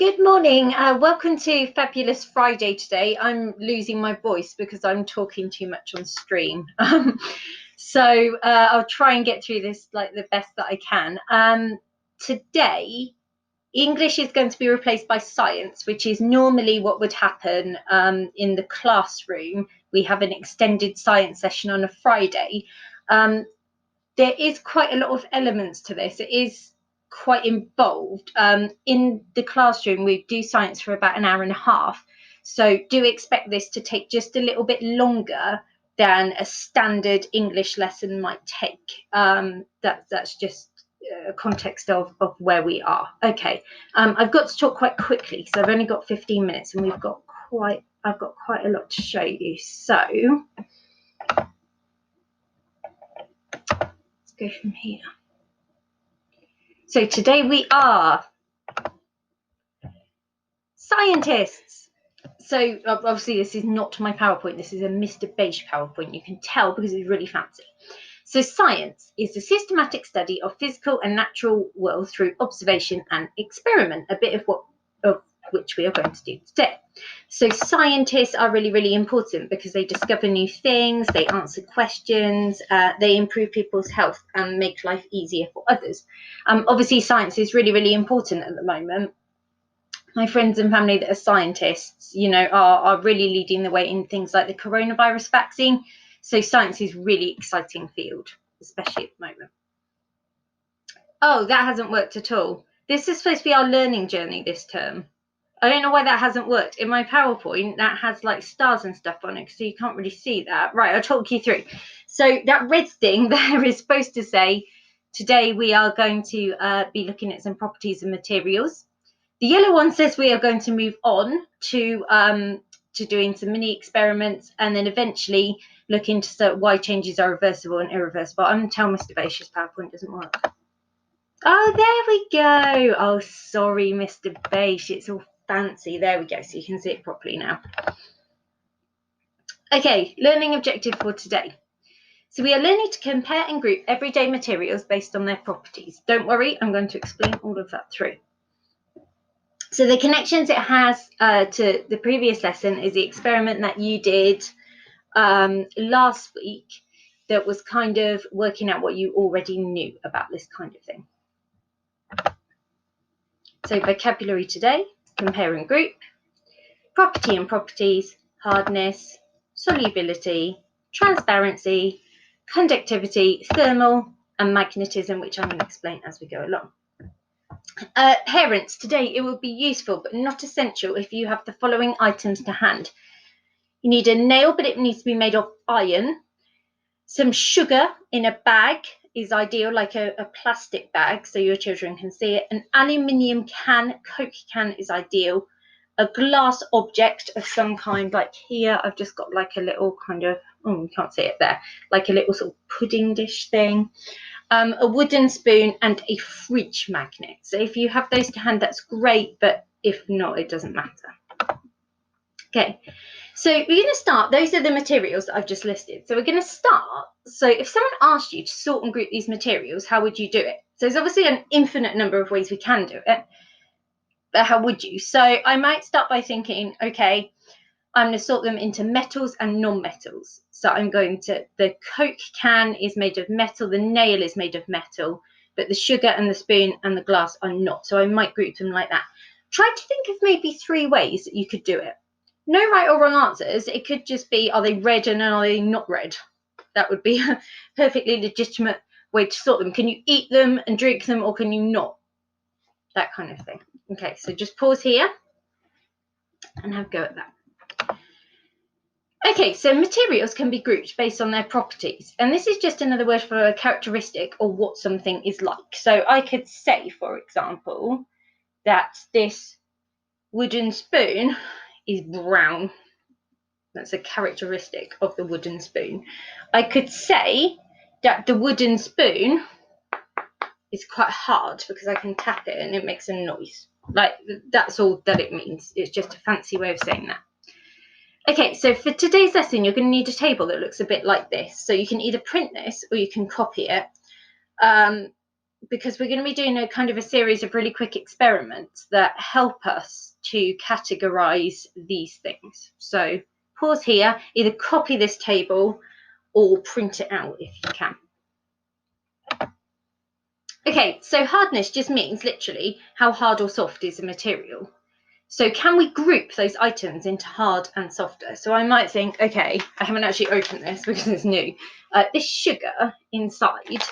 Good morning. Welcome to Fabulous Friday today. I'm losing my voice because I'm talking too much on stream. So I'll try and get through this like the best that I can. Today, English is going to be replaced by science, which is normally what would happen in the classroom. We have an extended science session on a Friday. There is quite a lot of elements to this. It is quite involved. In the classroom, we do science for about an hour and a half. So do expect this to take just a little bit longer than a standard English lesson might take. That's just a context of where we are. Okay, I've got to talk quite quickly because I've only got 15 minutes and I've got quite a lot to show you. So let's go from here. So today we are scientists. So obviously this is not my PowerPoint. This is a Mr. Beige PowerPoint. You can tell because it's really fancy. So science is the systematic study of physical and natural world through observation and experiment, a bit of which we are going to do today. So scientists are really, really important because they discover new things, they answer questions, they improve people's health and make life easier for others. Obviously, science is really, really important at the moment. My friends and family that are scientists, are really leading the way in things like the coronavirus vaccine. So science is really exciting field, especially at the moment. Oh, that hasn't worked at all. This is supposed to be our learning journey this term. I don't know why that hasn't worked. In my PowerPoint, that has like stars and stuff on it, so you can't really see that. Right, I'll talk you through. So that red thing there is supposed to say, today we are going to be looking at some properties and materials. The yellow one says we are going to move on to doing some mini experiments and then eventually look into why changes are reversible and irreversible. I'm going to tell Mr. Beish's PowerPoint doesn't work. Oh, there we go. Oh, sorry, Mr. Beish. It's all fancy. There we go. So you can see it properly now. Okay, learning objective for today. So we are learning to compare and group everyday materials based on their properties. Don't worry, I'm going to explain all of that through. So the connections it has to the previous lesson is the experiment that you did last week that was kind of working out what you already knew about this kind of thing. So vocabulary today, compare and group, property and properties, hardness, solubility, transparency, conductivity, thermal, and magnetism, which I'm going to explain as we go along. Parents, today it will be useful but not essential if you have the following items to hand. You need a nail, but it needs to be made of iron. Some sugar in a bag is ideal, like a plastic bag, so your children can see it. An aluminium can, Coke can is ideal. A glass object of some kind, like here I've just got like a little kind of, you can't see it there, like a little sort of pudding dish thing. A wooden spoon and a fridge magnet. So if you have those to hand, that's great, but if not, it doesn't matter. Okay, so we're going to start. Those are the materials that I've just listed. So we're going to start. So if someone asked you to sort and group these materials, how would you do it? So there's obviously an infinite number of ways we can do it, but how would you? So I might start by thinking, okay, I'm going to sort them into metals and non-metals. So I'm going to, the Coke can is made of metal, the nail is made of metal, but the sugar and the spoon and the glass are not. So I might group them like that. Try to think of maybe 3 ways that you could do it. No right or wrong answers. It could just be, are they red and are they not red? That would be a perfectly legitimate way to sort them. Can you eat them and drink them, or can you not? That kind of thing. Okay, so just pause here and have a go at that. Okay, so materials can be grouped based on their properties. And this is just another word for a characteristic or what something is like. So I could say, for example, that this wooden spoon is brown. That's a characteristic of the wooden spoon. I could say that the wooden spoon is quite hard because I can tap it and it makes a noise. Like, that's all that it means. It's just a fancy way of saying that. Okay, so for today's lesson, you're going to need a table that looks a bit like this. So you can either print this or you can copy it. because we're going to be doing a kind of a series of really quick experiments that help us to categorize these things. So pause here, either copy this table or print it out if you can. Okay, so hardness just means literally how hard or soft is a material. So can we group those items into hard and softer? So I might think, okay, I haven't actually opened this because it's new. This sugar inside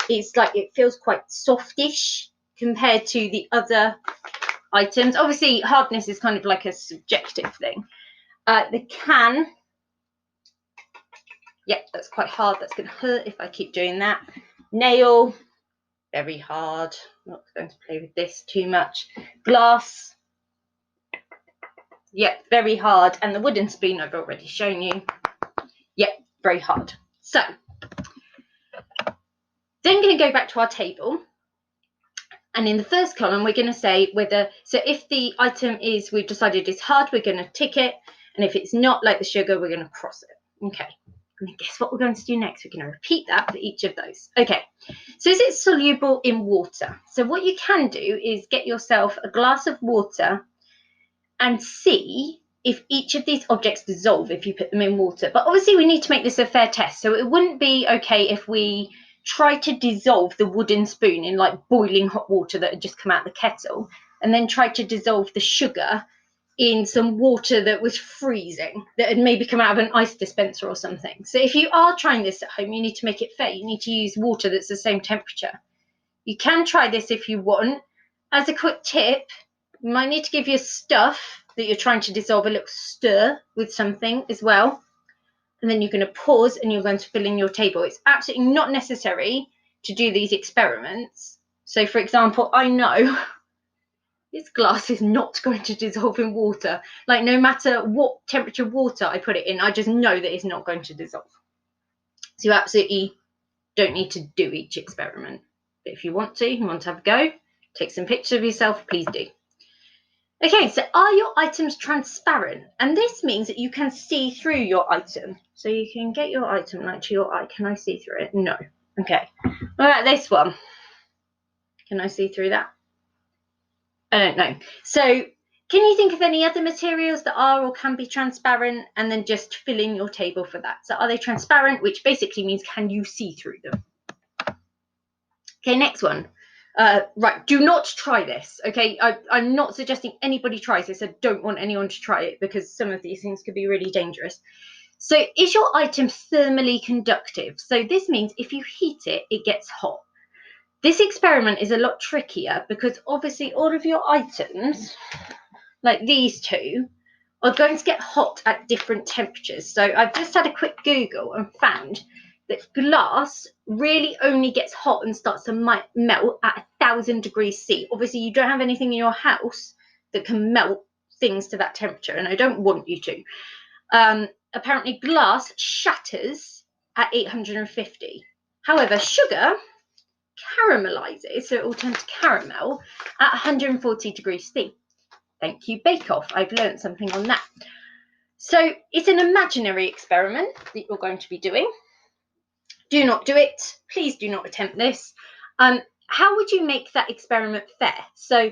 is like, it feels quite softish compared to the other items. Obviously, hardness is kind of like a subjective thing. The can, yep, that's quite hard. That's going to hurt if I keep doing that. Nail, very hard. I'm not going to play with this too much. Glass, yep, very hard. And the wooden spoon I've already shown you. Yep, very hard. So then going to go back to our table. And in the first column, we're going to say whether, so if the item is, we've decided is hard, we're going to tick it. And if it's not, like the sugar, we're going to cross it. Okay. And then guess what we're going to do next? We're going to repeat that for each of those. Okay. So is it soluble in water? So what you can do is get yourself a glass of water and see if each of these objects dissolve if you put them in water. But obviously we need to make this a fair test. So it wouldn't be okay if we try to dissolve the wooden spoon in like boiling hot water that had just come out of the kettle, and then try to dissolve the sugar in some water that was freezing, that had maybe come out of an ice dispenser or something. So if you are trying this at home, you need to make it fair. You need to use water that's the same temperature. You can try this if you want. As a quick tip, you might need to give your stuff that you're trying to dissolve a little stir with something as well. And then you're going to pause and you're going to fill in your table. It's absolutely not necessary to do these experiments. So for example, I know this glass is not going to dissolve in water. Like no matter what temperature water I put it in, I just know that it's not going to dissolve. So you absolutely don't need to do each experiment. But if you want to have a go, take some pictures of yourself, please do. Okay, so are your items transparent? And this means that you can see through your item. So you can get your item like to your eye. Can I see through it? No. Okay. What about this one? Can I see through that? I don't know. So can you think of any other materials that are or can be transparent, and then just fill in your table for that? So are they transparent, which basically means can you see through them? Okay, next one. Right, do not try this, okay? I'm not suggesting anybody tries this. I don't want anyone to try it because some of these things could be really dangerous. So is your item thermally conductive? So this means if you heat it, it gets hot. This experiment is a lot trickier because obviously all of your items, like these two, are going to get hot at different temperatures. So I've just had a quick Google and found that glass really only gets hot and starts to melt at 1,000 degrees C. Obviously, you don't have anything in your house that can melt things to that temperature, and I don't want you to. Apparently, glass shatters at 850. However, sugar caramelizes, so it will turn to caramel at 140 degrees C. Thank you, Bake Off. I've learned something on that. So it's an imaginary experiment that you're going to be doing. Do not do it. Please do not attempt this. How would you make that experiment fair? So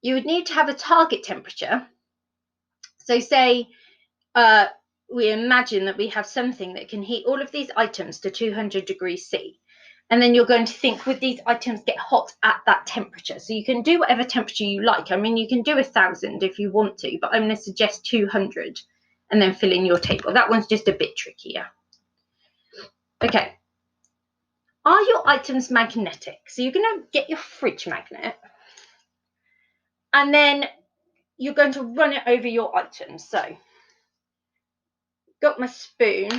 you would need to have a target temperature. So say we imagine that we have something that can heat all of these items to 200 degrees C. And then you're going to think, would these items get hot at that temperature? So you can do whatever temperature you like. I mean, you can do 1,000 if you want to, but I'm going to suggest 200 and then fill in your table. That one's just a bit trickier. Okay. Are your items magnetic? So you're going to get your fridge magnet and then you're going to run it over your items. So got my spoon,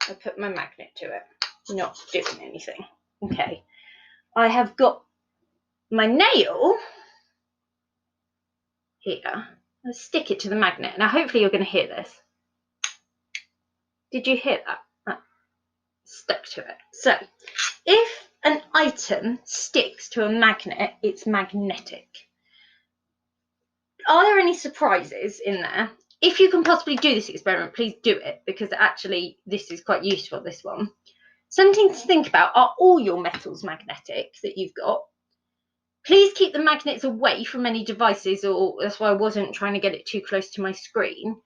I put my magnet to it, not doing anything. Okay, I have got my nail here. I'll stick it to the magnet. Now hopefully you're going to hear this. Did you hear that? That stuck to it. So if an item sticks to a magnet, it's magnetic. Are there any surprises in there? If you can possibly do this experiment, please do it, because actually this is quite useful, this one. Something to think about, are all your metals magnetic that you've got? Please keep the magnets away from any devices, or that's why I wasn't trying to get it too close to my screen.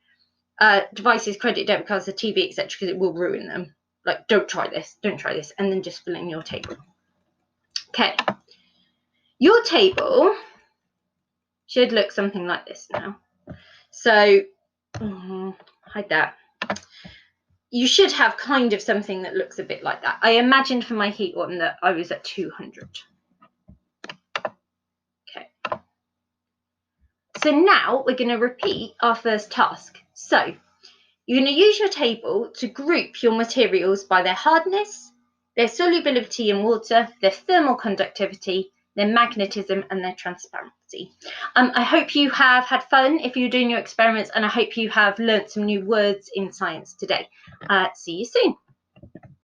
Devices, credit, debit cards, the TV, etc., because it will ruin them. Like, don't try this, and then just fill in your table. Okay, your table should look something like this now. So, hide that. You should have kind of something that looks a bit like that. I imagined for my heat one that I was at 200. Okay. So now we're going to repeat our first task. So you're going to use your table to group your materials by their hardness, their solubility in water, their thermal conductivity, their magnetism, and their transparency. I hope you have had fun if you're doing your experiments, and I hope you have learnt some new words in science today. See you soon.